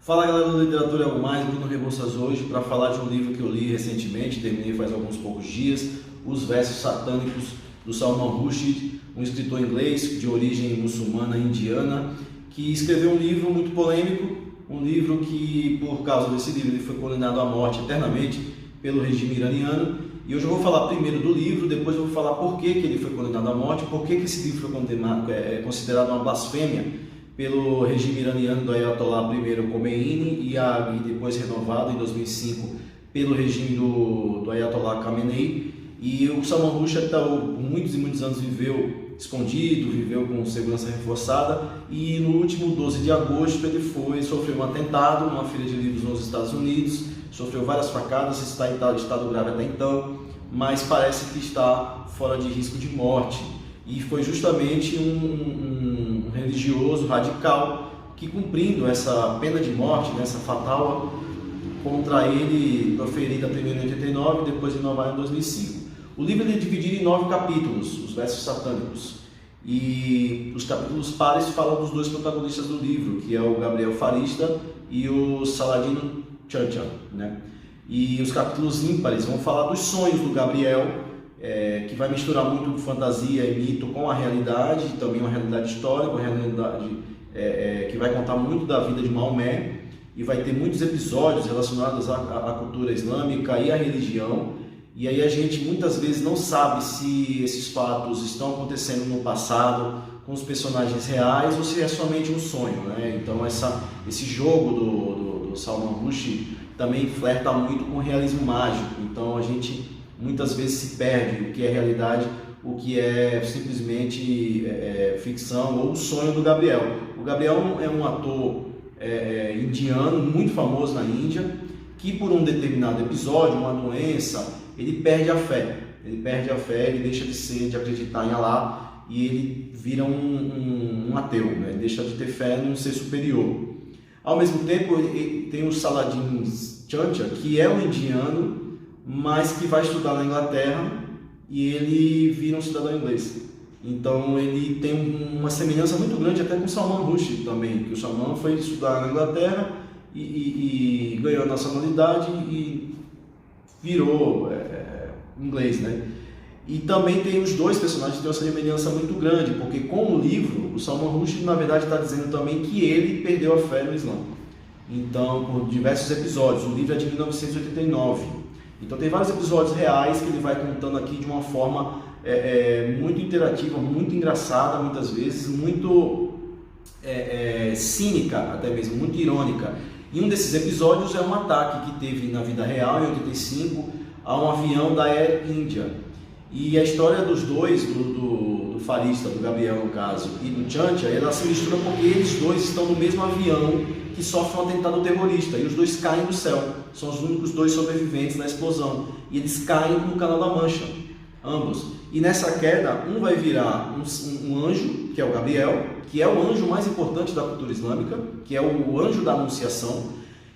Fala galera do Literatura Algo Mais, Bruno Rebouças hoje para falar de um livro que eu li recentemente, terminei faz alguns poucos dias, Os Versos Satânicos, do Salman Rushdie, um escritor inglês de origem muçulmana indiana, que escreveu um livro muito polêmico, um livro que, por causa desse livro, ele foi condenado à morte eternamente pelo regime iraniano. E hoje eu vou falar primeiro do livro, depois eu vou falar por que ele foi condenado à morte, por que esse livro foi considerado uma blasfêmia pelo regime iraniano do Ayatollah I Khomeini e depois renovado em 2005 pelo regime do Ayatollah Khamenei. E o Salman Rushdie por muitos e muitos anos viveu escondido, viveu com segurança reforçada, e no último 12 de agosto ele sofreu um atentado numa feira de livros nos Estados Unidos, sofreu várias facadas, está em estado grave até então, mas parece que está fora de risco de morte. E foi justamente um religioso radical que, cumprindo essa pena de morte, essa fatal contra ele, proferida primeiro em 89 e depois renovada em 2005. O livro é dividido em 9 capítulos, Os Versos Satânicos, e os capítulos pares falam dos dois protagonistas do livro, que é o Gabriel Farista e o Saladin Churchill, E os capítulos ímpares vão falar dos sonhos do Gabriel, que vai misturar muito fantasia e mito com a realidade, também uma realidade histórica, uma realidade que vai contar muito da vida de Maomé, e vai ter muitos episódios relacionados à cultura islâmica e à religião. E aí a gente muitas vezes não sabe se esses fatos estão acontecendo no passado com os personagens reais ou se é somente um sonho, Então esse jogo do Salman Rushdie também flerta muito com o realismo mágico. Então a gente muitas vezes se perde o que é realidade, o que é simplesmente ficção ou o sonho do Gabriel. O Gabriel é um ator indiano muito famoso na Índia, que por um determinado episódio, uma doença, ele perde a fé, ele deixa de acreditar em Allah e ele vira um ateu, Ele deixa de ter fé num ser superior. Ao mesmo tempo, tem o Saladin Churchill, que é um indiano, mas que vai estudar na Inglaterra, e ele vira um cidadão inglês. Então ele tem uma semelhança muito grande até com o Salman Rushdie também, que o Salman foi estudar na Inglaterra e ganhou a nacionalidade e virou inglês, E também tem os dois personagens que têm uma semelhança muito grande, porque com o livro, o Salman Rushdie na verdade está dizendo também que ele perdeu a fé no Islã. Então, por diversos episódios, o livro é de 1989. Então tem vários episódios reais que ele vai contando aqui de uma forma muito interativa, muito engraçada muitas vezes, muito cínica até mesmo, muito irônica. E um desses episódios é um ataque que teve na vida real, em 85, a um avião da Air India. E a história dos dois, do Farista, do Gabriel no caso, e do Churchill, ela se mistura porque eles dois estão no mesmo avião que sofre um atentado terrorista, e os dois caem do céu, são os únicos dois sobreviventes da explosão, e eles caem no Canal da Mancha, ambos. E nessa queda, um vai virar um anjo, que é o Gabriel, que é o anjo mais importante da cultura islâmica, que é o anjo da Anunciação,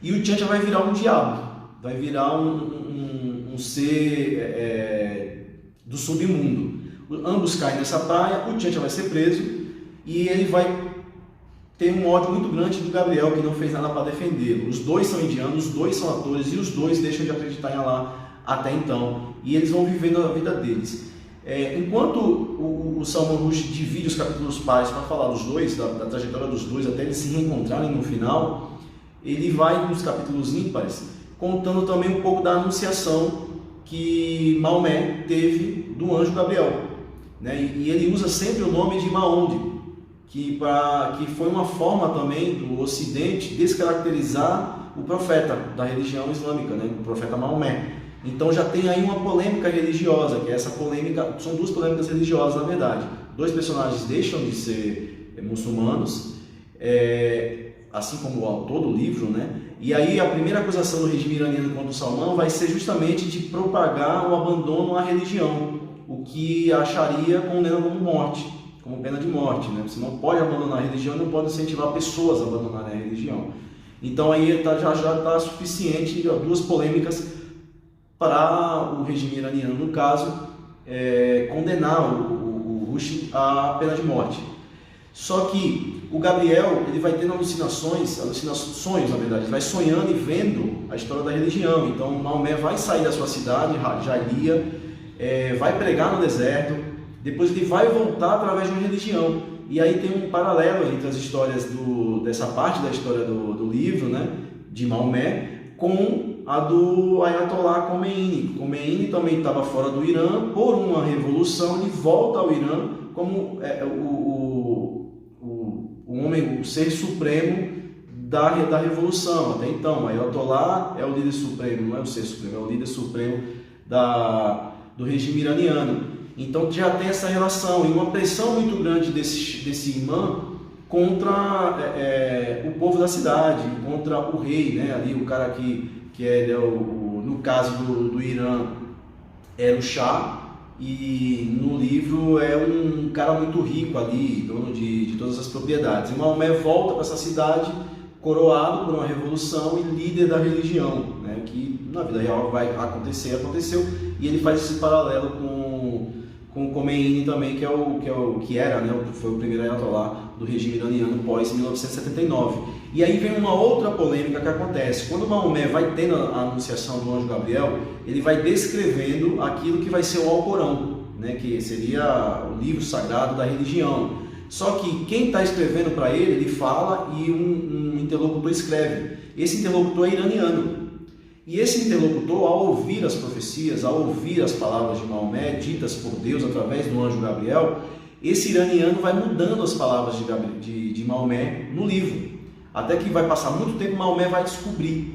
e o Churchill vai virar um diabo, vai virar um ser do submundo. Ambos caem nessa praia, o Churchill vai ser preso, e ele vai tem um ódio muito grande do Gabriel, que não fez nada para defendê-lo. Os dois são indianos, os dois são atores, e os dois deixam de acreditar em Allah até então, e eles vão vivendo a vida deles. Enquanto o Salman Rushdie divide os capítulos pares para falar dos dois, da trajetória dos dois, até eles se reencontrarem no final, ele vai nos capítulos ímpares, contando também um pouco da anunciação que Maomé teve do anjo Gabriel, E ele usa sempre o nome de Mahommed, que foi uma forma também do Ocidente descaracterizar o profeta da religião islâmica, o profeta Maomé. Então já tem aí uma polêmica religiosa, que essa polêmica, são duas polêmicas religiosas na verdade. Dois personagens deixam de ser muçulmanos, assim como o autor do livro, E aí a primeira acusação do regime iraniano contra o Salman vai ser justamente de propagar o abandono à religião, o que a Sharia condena como pena de morte, Você não pode abandonar a religião, não pode incentivar pessoas a abandonarem a religião. Então aí já está suficiente duas polêmicas para o regime iraniano, no caso, condenar o Rushdie à pena de morte. Só que o Gabriel, ele vai tendo sonhos na verdade, ele vai sonhando e vendo a história da religião. Então Maomé vai sair da sua cidade, Jalia, vai pregar no deserto, depois ele vai voltar através de uma religião. E aí tem um paralelo entre as histórias dessa parte da história do livro, né, de Maomé, com a do Ayatollah Khomeini. Khomeini também estava fora do Irã, por uma revolução, ele volta ao Irã como o homem, o ser supremo da revolução. Até então, o Ayatollah é o líder supremo, não é o ser supremo, é o líder supremo do regime iraniano. Então já tem essa relação e uma pressão muito grande desse imã contra o povo da cidade, contra o rei, né? Ali o cara que no caso do Irã era o Shah, e no livro é um cara muito rico ali, dono de todas as propriedades. E Maomé volta para essa cidade coroado por uma revolução e líder da religião, né? Que na vida real vai acontecer, aconteceu, e ele faz esse paralelo com Khomeini também, que era, né, foi o primeiro ayatollah do regime iraniano pós 1979. E aí vem uma outra polêmica que acontece. Quando Maomé vai tendo a anunciação do anjo Gabriel, ele vai descrevendo aquilo que vai ser o Alcorão, né, que seria o livro sagrado da religião. Só que quem está escrevendo para ele fala e um interlocutor escreve. Esse interlocutor é iraniano. E esse interlocutor, ao ouvir as profecias, ao ouvir as palavras de Maomé ditas por Deus através do anjo Gabriel, esse iraniano vai mudando as palavras de Maomé no livro. Até que vai passar muito tempo, Maomé vai descobrir.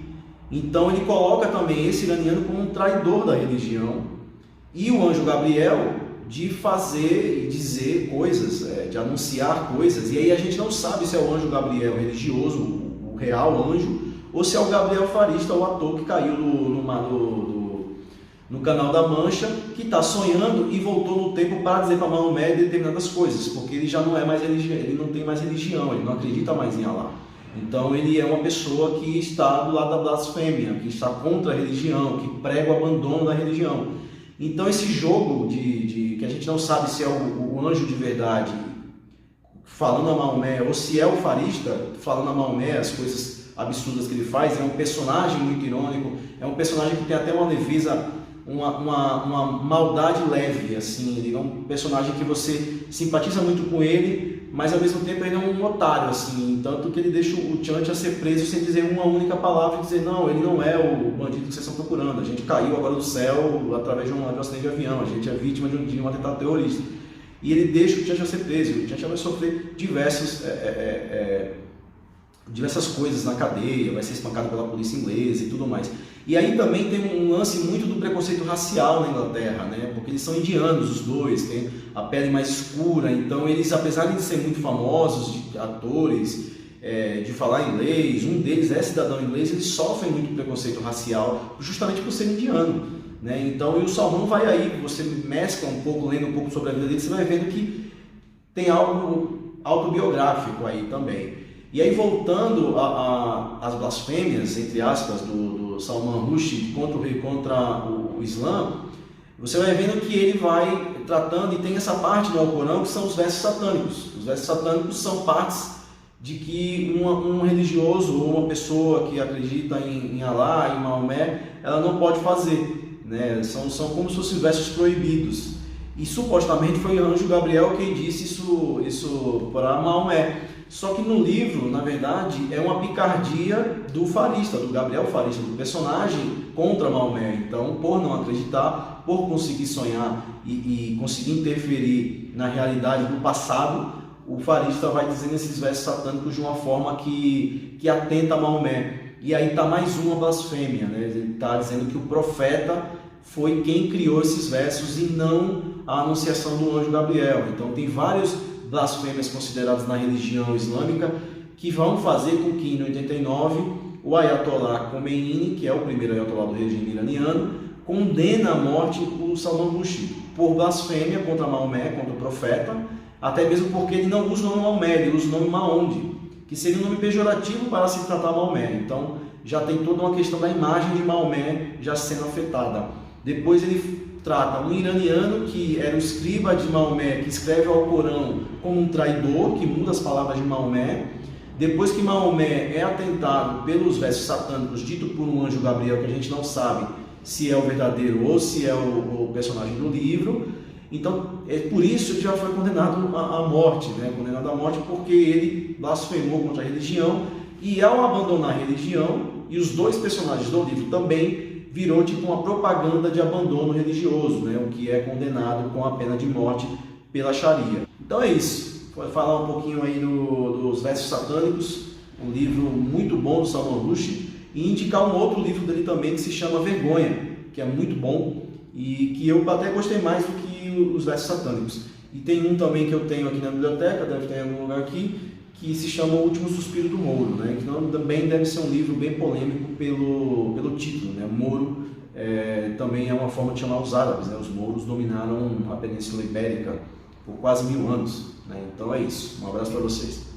Então ele coloca também esse iraniano como um traidor da religião, e o anjo Gabriel de fazer e dizer coisas, de anunciar coisas. E aí a gente não sabe se é o anjo Gabriel religioso, o real anjo, ou se é o Gabriel Farista, o ator que caiu no canal da Mancha, que está sonhando e voltou no tempo para dizer para Maomé determinadas coisas, porque ele já não é mais religião, ele não tem mais religião, ele não acredita mais em Allah. Então ele é uma pessoa que está do lado da blasfêmia, que está contra a religião, que prega o abandono da religião. Então esse jogo que a gente não sabe se é o anjo de verdade falando a Maomé, ou se é o Farista falando a Maomé as coisas absurdas que ele faz, é um personagem muito irônico, é um personagem que tem até uma leveza, uma maldade leve, assim. Ele é um personagem que você simpatiza muito com ele, mas ao mesmo tempo ele é um otário, assim, tanto que ele deixa o Tiantia ser preso sem dizer uma única palavra e dizer, não, ele não é o bandido que vocês estão procurando, a gente caiu agora do céu através de um acidente de avião, a gente é vítima de um atentado terrorista. E ele deixa o Tiantia ser preso, o Tiantia vai sofrer diversas coisas na cadeia, vai ser espancado pela polícia inglesa e tudo mais. E aí também tem um lance muito do preconceito racial na Inglaterra, né? Porque eles são indianos os dois, têm a pele mais escura, então eles, apesar de serem muito famosos, de atores, de falar inglês, um deles é cidadão inglês, eles sofrem muito preconceito racial justamente por ser indiano, né? Então, e o Salman vai aí, você mescla um pouco, lendo um pouco sobre a vida dele, você vai vendo que tem algo autobiográfico aí também. E aí, voltando às blasfêmias, entre aspas, do Salman Rushdie contra o Islã, você vai vendo que ele vai tratando, e tem essa parte no Alcorão que são os versos satânicos. Os versos satânicos são partes de que um religioso ou uma pessoa que acredita em Allah, em Maomé, ela não pode fazer, né? São como se fossem versos proibidos. E supostamente foi o anjo Gabriel quem disse isso para Maomé. Só que no livro, na verdade, é uma picardia do Farista, do Gabriel Farista, do personagem contra Maomé. Então, por não acreditar, por conseguir sonhar e conseguir interferir na realidade do passado, o Farista vai dizendo esses versos satânicos de uma forma que atenta a Maomé. E aí está mais uma blasfêmia, né? Ele está dizendo que o profeta foi quem criou esses versos e não a anunciação do anjo Gabriel. Então tem vários blasfêmias consideradas na religião islâmica que vão fazer com que em 89 o Ayatollah Khomeini, que é o primeiro Ayatollah do regime iraniano, condena à morte o Salman Rushdie por blasfêmia contra Maomé, contra o profeta, até mesmo porque ele não usa o nome Maomé, ele usa o nome Maonde, que seria um nome pejorativo para se tratar Maomé. Então já tem toda uma questão da imagem de Maomé já sendo afetada. Depois ele trata um iraniano que era o escriba de Maomé, que escreve ao Corão como um traidor, que muda as palavras de Maomé. Depois que Maomé é atentado pelos versos satânicos, dito por um anjo Gabriel, que a gente não sabe se é o verdadeiro ou se é o personagem do livro. Então, por isso ele já foi condenado à morte, né? Condenado à morte porque ele blasfemou contra a religião, e ao abandonar a religião, e os dois personagens do livro também, virou tipo uma propaganda de abandono religioso, né? O que é condenado com a pena de morte pela Sharia. Então é isso. Vou falar um pouquinho aí dos versos satânicos, um livro muito bom do Salman Rushdie, e indicar um outro livro dele também que se chama Vergonha, que é muito bom e que eu até gostei mais do que os versos satânicos. E tem um também que eu tenho aqui na biblioteca, deve ter em algum lugar aqui, que se chama O Último Suspiro do Moro, né? Que também deve ser um livro bem polêmico pelo título, né? Moro também é uma forma de chamar os árabes, né? Os mouros dominaram a Península Ibérica por quase 1000 anos, né? Então é isso. Um abraço para vocês.